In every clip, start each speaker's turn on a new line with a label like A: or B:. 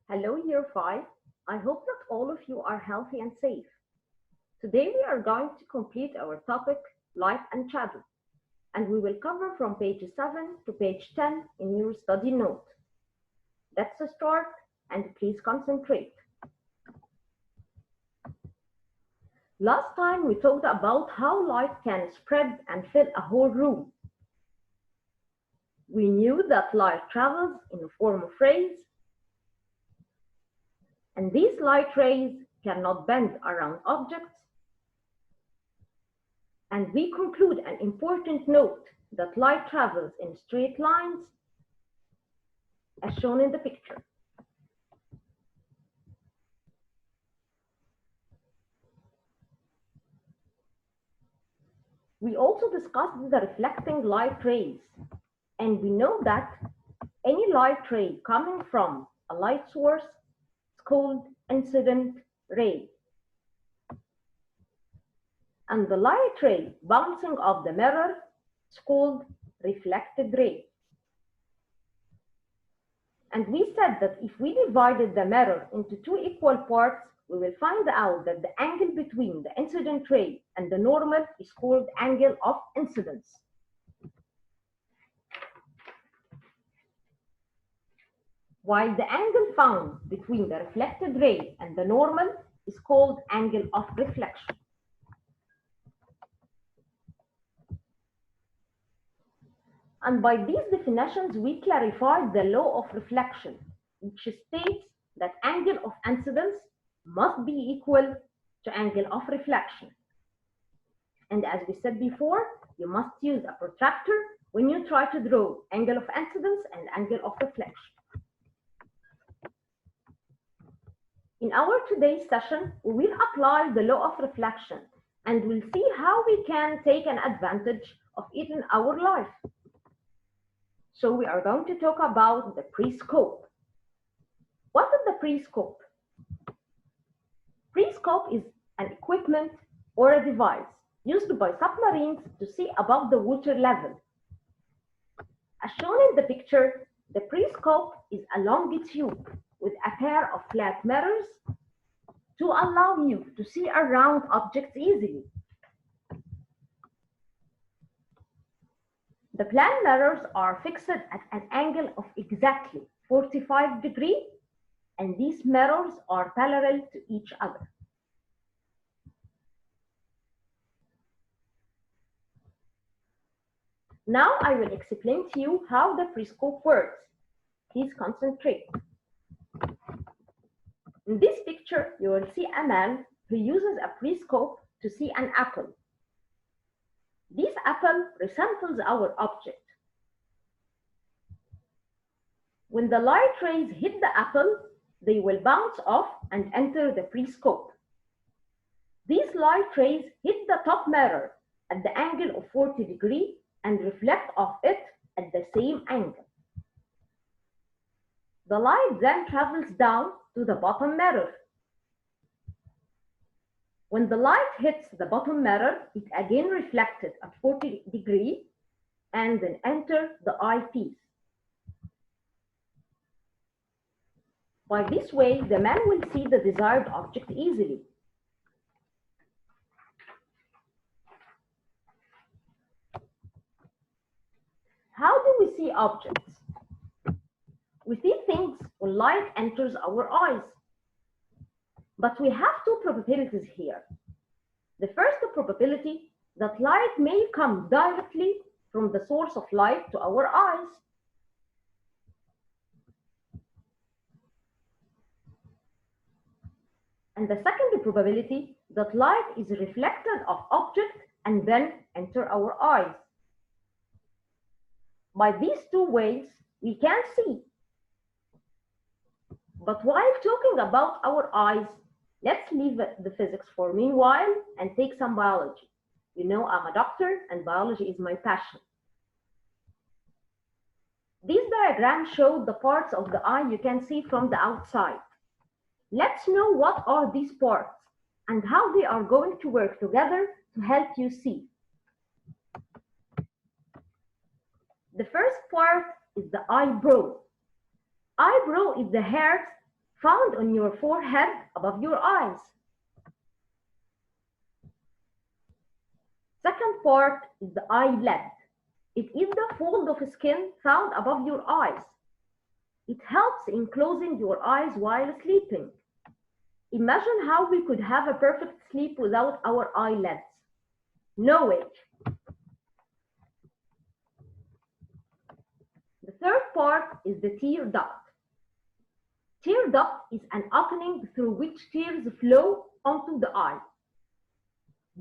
A: Hello, Year 5. I hope that all of you are healthy and safe. Today we are going to complete our topic, Light and Shadow, and we will cover from page 7 to page 10 in your study note. Let's start and please concentrate. Last time we talked about how light can spread and fill a whole room. We knew that light travels in the form of rays, and these light rays cannot bend around objects. And we conclude an important note that light travels in straight lines as shown in the picture. We also discussed the reflecting light rays, and we know that any light ray coming from a light source is called incident ray. And the light ray bouncing off the mirror is called reflected ray. And we said that if we divided the mirror into two equal parts, we will find out that the angle between the incident ray and the normal is called angle of incidence. While the angle found between the reflected ray and the normal is called angle of reflection. And by these definitions, we clarified the law of reflection, which states that angle of incidence must be equal to angle of reflection. And as we said before, you must use a protractor when you try to draw angle of incidence and angle of reflection. In our today's session, we will apply the law of reflection and we'll see how we can take an advantage of it in our life. So we are going to talk about the periscope. What is the periscope? Periscope is an equipment or a device used by submarines to see above the water level. As shown in the picture, the periscope is a long tube with a pair of flat mirrors to allow you to see around objects easily. The plane mirrors are fixed at an angle of exactly 45 degrees, and these mirrors are parallel to each other. Now I will explain to you how the periscope works. Please concentrate. In this picture, you will see a man who uses a periscope to see an apple. This apple resembles our object. When the light rays hit the apple, they will bounce off and enter the periscope. These light rays hit the top mirror at the angle of 40 degrees and reflect off it at the same angle. The light then travels down to the bottom mirror. When the light hits the bottom mirror, it again reflected at 40 degrees and then enter the eyepiece. By this way, the man will see the desired object easily. How do we see objects? We see things when light enters our eyes. But we have two probabilities here. The first probability that light may come directly from the source of light to our eyes. And the second probability that light is reflected off object and then enter our eyes. By these two ways, we can see. But while talking about our eyes, let's leave the physics for meanwhile and take some biology. You know, I'm a doctor and biology is my passion. These diagrams show the parts of the eye you can see from the outside. Let's know what are these parts and how they are going to work together to help you see. The first part is the eyebrow. Eyebrow is the hair found on your forehead above your eyes. Second part is the eyelid. It is the fold of skin found above your eyes. It helps in closing your eyes while sleeping. Imagine how we could have a perfect sleep without our eyelids. No way. The third part is the tear duct. Tear duct is an opening through which tears flow onto the eye.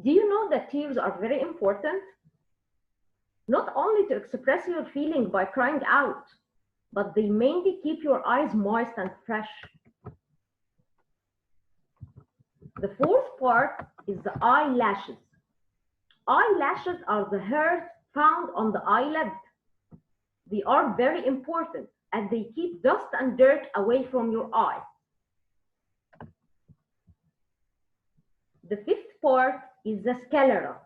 A: Do you know that tears are very important? Not only to express your feeling by crying out, but they mainly keep your eyes moist and fresh. The fourth part is the eyelashes. Eyelashes are the hairs found on the eyelid. They are very important as they keep dust and dirt away from your eye. The fifth part is the sclera.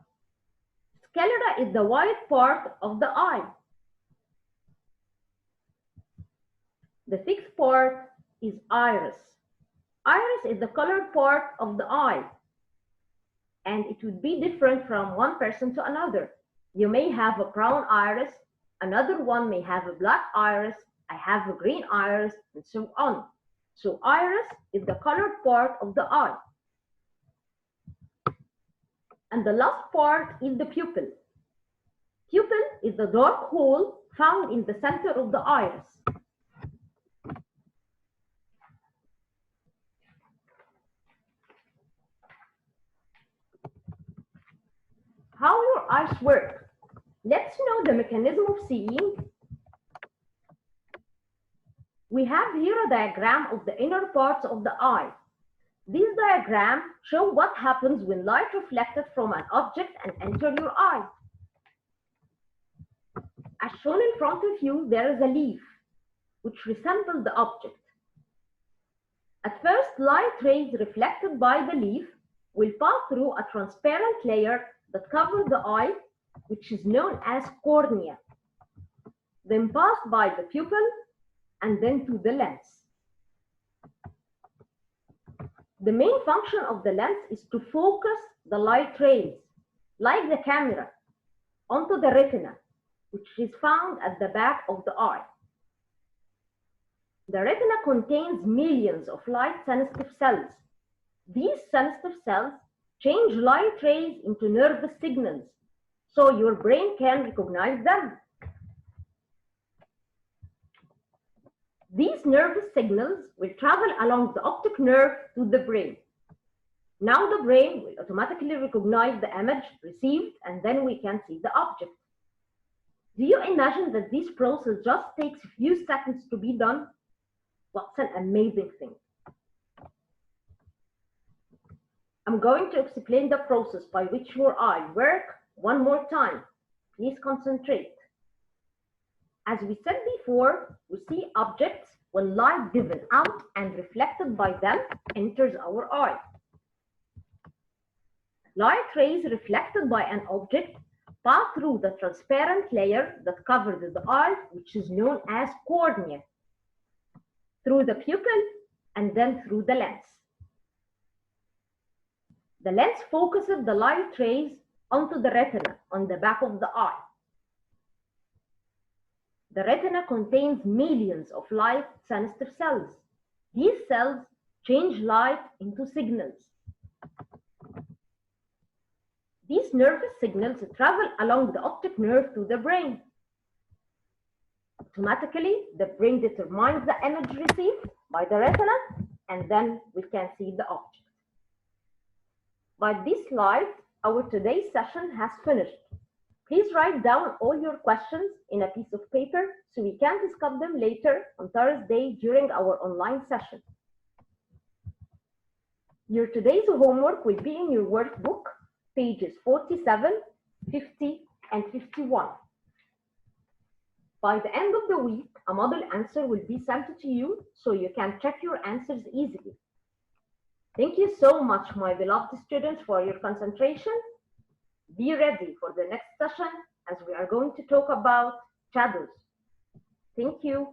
A: Sclera is the white part of the eye. The sixth part is iris. Iris is the colored part of the eye, and it would be different from one person to another. You may have a brown iris, another one may have a black iris, I have a green iris, and so on. So iris is the colored part of the eye. And the last part is the pupil. Pupil is the dark hole found in the center of the iris. How your eyes work. Let's know the mechanism of seeing. We have here a diagram of the inner parts of the eye. These diagrams show what happens when light reflected from an object and enters your eye. As shown in front of you, there is a leaf, which resembles the object. At first, light rays reflected by the leaf will pass through a transparent layer that covers the eye, which is known as cornea, then pass by the pupil, and then to the lens. The main function of the lens is to focus the light rays, like the camera, onto the retina, which is found at the back of the eye. The retina contains millions of light-sensitive cells. These sensitive cells change light rays into nervous signals, so your brain can recognize them. These nervous signals will travel along the optic nerve to the brain. Now the brain will automatically recognize the image received, and then we can see the object. Do you imagine that this process just takes a few seconds to be done? What's an amazing thing. I'm going to explain the process by which your eye works one more time. Please concentrate. As we said before, we see objects when light given out and reflected by them enters our eye. Light rays reflected by an object pass through the transparent layer that covers the eye, which is known as cornea, through the pupil, and then through the lens. The lens focuses the light rays onto the retina on the back of the eye. The retina contains millions of light-sensitive cells. These cells change light into signals. These nervous signals travel along the optic nerve to the brain. Automatically, the brain determines the image received by the retina, and then we can see the object. By this slide, our today's session has finished. Please write down all your questions in a piece of paper so we can discuss them later on Thursday during our online session. Your today's homework will be in your workbook, pages 47, 50, and 51. By the end of the week, a model answer will be sent to you so you can check your answers easily. Thank you so much, my beloved students, for your concentration. Be ready for the next session as we are going to talk about shadows. Thank you.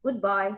A: Goodbye.